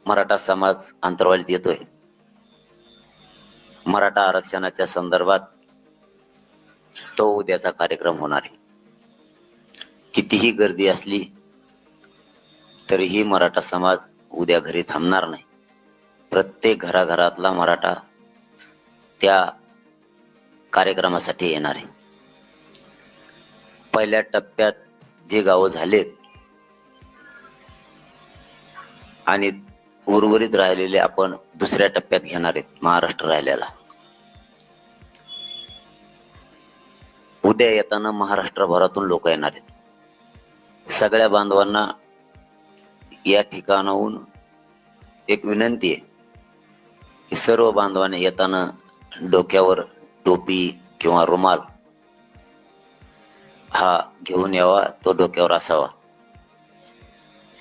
मराठा समाज अंतर्वालीत येतोय. मराठा आरक्षणाच्या संदर्भात तो उद्याचा कार्यक्रम होणार आहे. कितीही गर्दी असली तरीही मराठा समाज उद्या घरी थांबणार नाही. प्रत्येक घराघरातला मराठा त्या कार्यक्रमासाठी येणार आहे. पहिल्या टप्प्यात जे गावं झालेत आणि उर्वरित राहिलेले आपण दुसऱ्या टप्प्यात घेणार आहेत. महाराष्ट्र राहिलेला उद्या येताना महाराष्ट्रभरातून लोक येणार आहेत. सगळ्या बांधवांना या ठिकाणाहून एक विनंती आहे की सर्व बांधवांनी येताना डोक्यावर टोपी किंवा रुमाल हा घेऊन यावा. तो डोक्यावर असावा.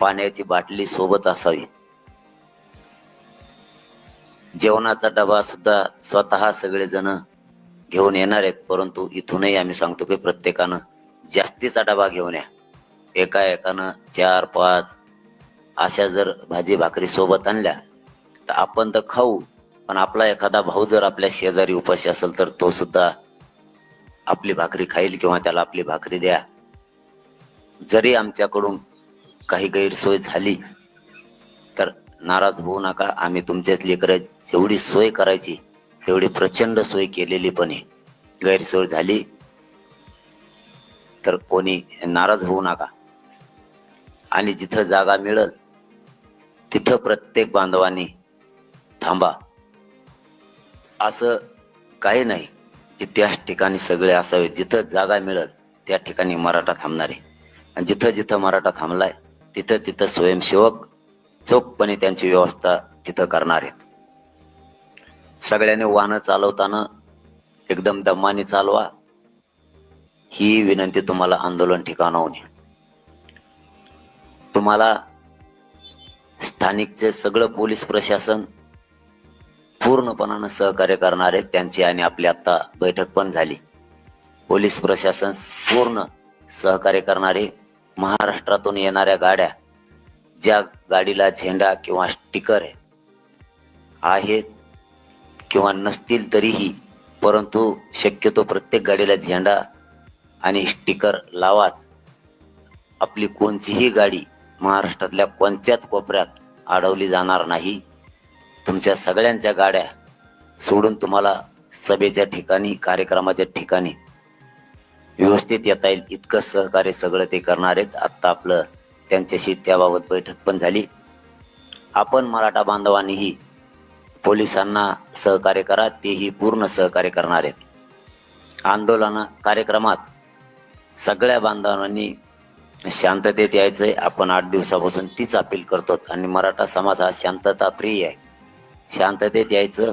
पाण्याची बाटली सोबत असावी. जेवणाचा डबा सुद्धा स्वतः सगळेजण घेऊन येणार आहेत. परंतु इथूनही आम्ही सांगतो की प्रत्येकानं जास्तीचा डबा घेऊन या. एकानं 4-5 अशा जर भाजी भाकरी सोबत आणल्या तर आपण तर खाऊ, पण आपला एखादा भाऊ जर आपल्या शेजारी उपाशी असेल तर तो सुद्धा आपली भाकरी खाईल किंवा त्याला आपली भाकरी द्या. जरी आमच्याकडून काही गैरसोय झाली तर नाराज होऊ नका. आम्ही तुमच्याच लेकरं जेवढी सोय करायची तेवढी प्रचंड सोय केलेली पण आहे. गैरसोय झाली तर कोणी नाराज होऊ नका. आणि जिथं जागा मिळेल तिथं प्रत्येक बांधवांनी थांबा. असं काही नाही की त्याच ठिकाणी सगळे असावे. जिथं जागा मिळेल त्या ठिकाणी मराठा थांबणार आहे. आणि जिथं जिथं मराठा थांबलाय तिथं तिथं स्वयंसेवक चोखपणे त्यांची व्यवस्था तिथं करणार आहेत. सगळ्यांनी वाहनं चालवताना एकदम दमाने चालवा. ही विनंती तुम्हाला आंदोलन ठिकाणाहून. तुम्हाला स्थानिकचे सगळं पोलीस प्रशासन पूर्णपणानं सहकार्य करणार आहेत. त्यांची आणि आपली आता बैठक पण झाली. पोलीस प्रशासन पूर्ण सहकार्य करणारे. महाराष्ट्रातून येणाऱ्या गाड्या ज्या गाडीला झेंडा किंवा स्टिकर आहेत किंवा नसतील तरीही, परंतु शक्यतो प्रत्येक गाडीला झेंडा आणि स्टिकर लावाच. आपली कोणतीही गाडी महाराष्ट्रातल्या कोणत्याच कोपऱ्यात अडवली जाणार नाही. तुमच्या सगळ्यांच्या गाड्या सोडून तुम्हाला सभेच्या ठिकाणी कार्यक्रमाच्या ठिकाणी व्यवस्थित येता येईल इतकं सहकार्य सगळं ते करणार आहेत. आत्ता आपलं त्यांच्याशी त्याबाबत बैठक पण झाली. आपण मराठा बांधवांनीही पोलिसांना सहकार्य करा. तेही पूर्ण सहकार्य करणार आहेत. आंदोलन कार्यक्रमात सगळ्या बांधवांनी शांततेत यायचंय. आपण 8 दिवसापासून तीच अपील करतो. आणि मराठा समाज हा शांतता प्रिय आहे. शांततेत यायचं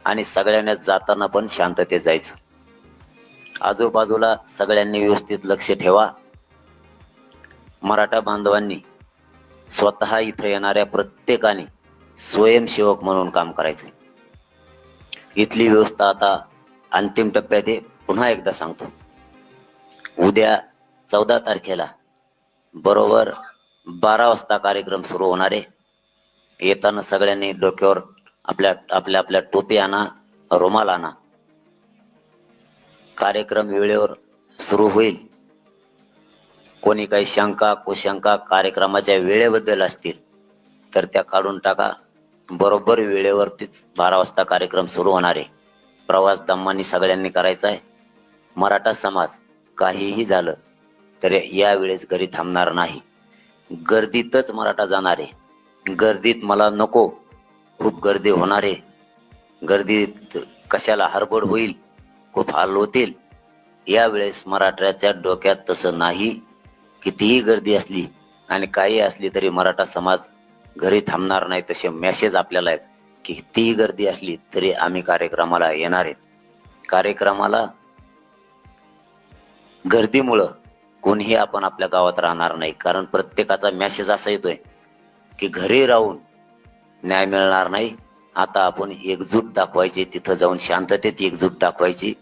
आणि सगळ्यांना जाताना पण शांततेत जायचं. आजूबाजूला सगळ्यांनी व्यवस्थित लक्ष ठेवा. मराठा बांधवांनी स्वतः इथं येणाऱ्या प्रत्येकाने स्वयंसेवक म्हणून काम करायचंय. इथली व्यवस्था आता अंतिम टप्प्यात आहे. पुन्हा एकदा सांगतो, उद्या 14 तारखेला बरोबर 12 वाजता कार्यक्रम सुरू होणार आहे. येताना सगळ्यांनी डोक्यावर आपल्या आपल्या आपल्या टोपी आणा, रुमाल आणा. कार्यक्रम वेळेवर सुरू होईल. कोणी काही शंका कुशंका कार्यक्रमाच्या वेळेबद्दल असतील तर त्या काढून टाका. बरोबर वेळेवरतीच 12 वाजता कार्यक्रम सुरू होणार आहे. प्रवास दमाने सगळ्यांनी करायचा आहे. मराठा समाज काहीही झालं तर यावेळेस घरी थांबणार नाही. गर्दीतच मराठा जाणार आहे. गर्दीत मला नको, खूप गर्दी होणार आहे. गर्दीत कशाला हडबड होईल, खूप हाल होतील. यावेळेस मराठ्याच्या डोक्यात तसं नाही. कितीही गर्दी असली आणि काही असली तरी मराठा समाज घरी थांबणार नाही. तसे मेसेज आपल्याला आहेत की कितीही गर्दी असली तरी आम्ही कार्यक्रमाला येणार आहेत. कार्यक्रमाला गर्दीमुळं कोणीही आपण आपल्या गावात राहणार नाही. कारण प्रत्येकाचा मेसेज असा येतोय की घरी राहून न्याय मिळणार नाही. आता आपण एकजूट दाखवायची, तिथं जाऊन शांततेत एकजूट दाखवायची.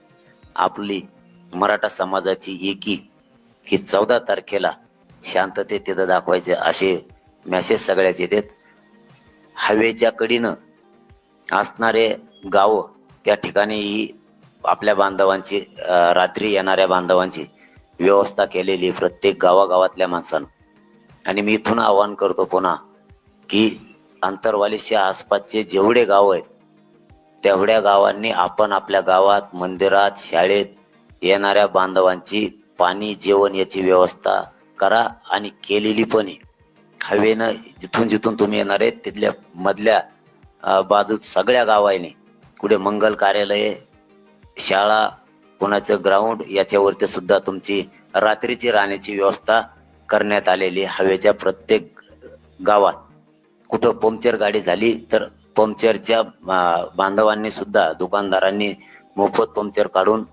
आपली मराठा समाजाची एकी ही 14 तारखेला शांततेत तिथं दाखवायचे असे मेसेज सगळ्याच येतात. हवेच्या कडीनं असणारे गाव त्या ठिकाणी ही आपल्या बांधवांची रात्री येणाऱ्या बांधवांची व्यवस्था केलेली प्रत्येक गावागावातल्या माणसानं. आणि मी इथून आवाहन करतो पुन्हा की आंतरवालीच्या आसपासचे जेवढे गाव आहेत तेवढ्या गावांनी आपण आपल्या गावात मंदिरात शाळेत येणाऱ्या बांधवांची पाणी जेवण याची व्यवस्था करा आणि केलेली पण आहे. हवेनं जिथून जिथून तुम्ही येणार आहे तिथल्या मधल्या बाजूत सगळ्या गावांनी कुठे मंगल कार्यालय शाळा कोणाचं ग्राउंड याच्यावरती सुद्धा तुमची रात्रीची राहण्याची व्यवस्था करण्यात आलेली. हवेच्या प्रत्येक गावात कुठं पंक्चर गाडी झाली तर पंक्चरच्या बांधवांनी सुद्धा दुकानदारांनी मोफत पंक्चर काढून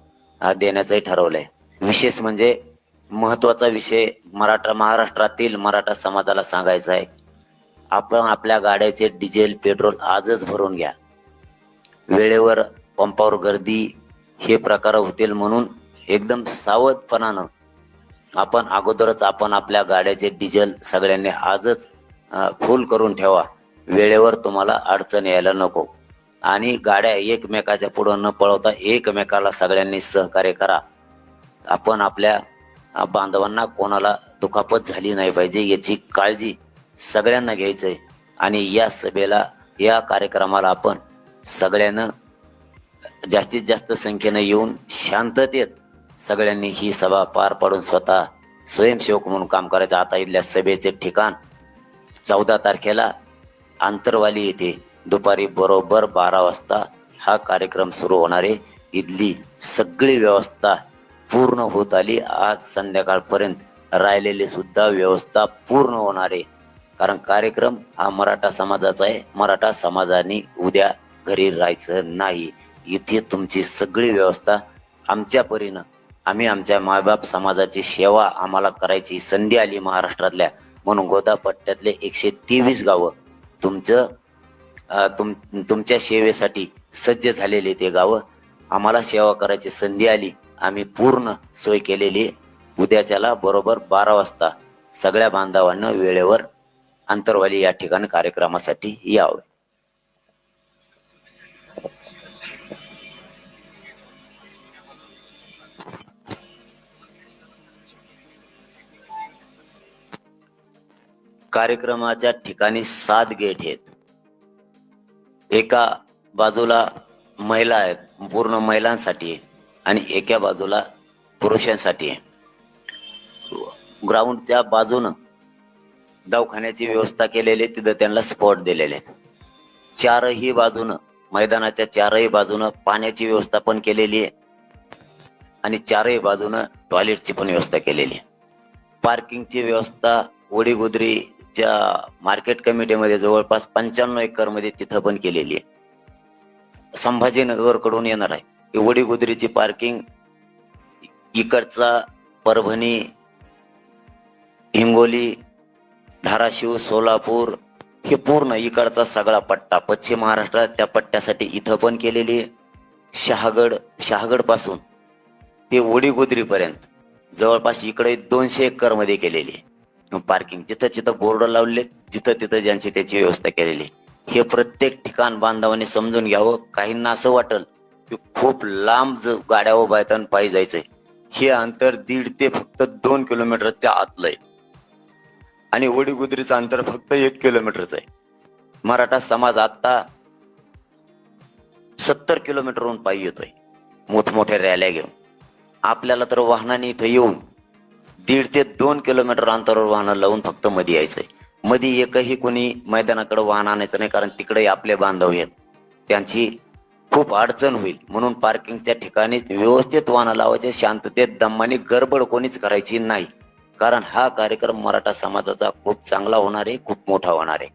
देण्याचंही ठरवलंय. विशेष म्हणजे महत्वाचा विषय महाराष्ट्रातील मराठा समाजाला सांगायचा आहे, आपण आपल्या गाड्याचे डिझेल पेट्रोल आजच भरून घ्या. वेळेवर पंपावर गर्दी हे प्रकार होतील म्हणून एकदम सावधपणानं आपण अगोदरच आपण आपल्या गाड्याचे डिझेल सगळ्यांनी आजच फुल करून ठेवा. वेळेवर तुम्हाला अडचण यायला नको. आणि गाड्या एकमेकाच्या पुढं न पळवता एकमेकाला सगळ्यांनी सहकार्य करा. आपण आपल्या बांधवांना कोणाला दुखापत झाली नाही पाहिजे याची काळजी सगळ्यांना घ्यायचंय. आणि या सभेला या कार्यक्रमाला आपण सगळ्यांना जास्तीत जास्त संख्येने येऊन शांततेत सगळ्यांनी ही सभा पार पाडून स्वतः स्वयंसेवक म्हणून काम करायचं. आता इथल्या सभेचे ठिकाण 14 तारखेला आंतरवाली येथे दुपारी बरोबर 12 वाजता हा कार्यक्रम सुरू होणार आहे. इथली सगळी व्यवस्था पूर्ण होत आली. आज संध्याकाळपर्यंत राहिलेली सुद्धा व्यवस्था पूर्ण होणार आहे. कारण कार्यक्रम हा मराठा समाजाचा आहे. मराठा समाजाने उद्या घरी राहायचं नाही. इथे तुमची सगळी व्यवस्था आमच्या परीनं आम्ही आमच्या मायबाप समाजाची सेवा आम्हाला करायची संधी आली महाराष्ट्रातल्या म्हणून गोदा पट्ट्यातले 123 गावं तुमच्या सेवेसाठी सज्ज झालेले ते गावं आम्हाला सेवा करायची संधी आली. आम्ही पूर्ण सोय केलेली. उद्याच्याला बरोबर 12 वाजता सगळ्या बांधवांना वेळेवर आंतरवाली या ठिकाणी कार्यक्रमासाठी यावं. कार्यक्रमाच्या ठिकाणी 7 गेट आहेत. एका बाजूला महिला आहेत, पूर्ण महिलांसाठी आहे आणि एका बाजूला पुरुषांसाठी आहे. ग्राउंडच्या बाजूनं दवाखान्याची व्यवस्था केलेली, तिथं त्यांना स्पॉट दिलेले आहेत. चारही बाजूनं मैदानाच्या चारही बाजूनं पाण्याची व्यवस्था पण केलेली आहे आणि चारही बाजूनं टॉयलेटची पण व्यवस्था केलेली आहे. पार्किंगची व्यवस्था वडीगुद्रीच्या मार्केट कमिटीमध्ये जवळपास 95 एकर मध्ये तिथं पण केलेली आहे. संभाजीनगर कडून येणार आहे वडीगुद्रीची पार्किंग इकडचा परभणी, हिंगोली, धाराशिव, सोलापूर हे पूर्ण इकडचा सगळा पट्टा पश्चिम महाराष्ट्रात त्या पट्ट्यासाठी इथं पण केलेली आहे. शहागड पासून ते वडीगुद्री पर्यंत जवळपास इकडे 200 एकर मध्ये केलेली आहे पार्किंग. जिथं जिथं बोर्ड लावले जिथं तिथं ज्यांची त्याची व्यवस्था केलेली. हे प्रत्येक ठिकाण बांधवांनी समजून घ्यावं. काहींना असं वाटल की खूप लांब गाड्या उभा आहेत आणि पायी जायचंय. हे अंतर 1.5 ते फक्त 2 किलोमीटरच्या आतलं आहे आणि वडीगुद्रीचं अंतर फक्त 1 किलोमीटरचं आहे. मराठा समाज आता 70 किलोमीटरहून पायी येतोय मोठमोठ्या रॅल्या घेऊन. आपल्याला तर वाहनाने इथं येऊन 1.5 ते 2 किलोमीटर अंतरावर वाहन लावून फक्त मध्ये यायचंय. मध्ये एकही कोणी मैदानाकडे वाहन आणायचं नाही, कारण तिकडे आपले बांधव आहेत, त्यांची खूप अडचण होईल. म्हणून पार्किंगच्या ठिकाणी व्यवस्थित वाहन लावायचे, शांततेत दमाने गडबड कोणीच करायची नाही. कारण हा कार्यक्रम मराठा समाजाचा खूप चांगला होणार आहे, खूप मोठा होणार आहे.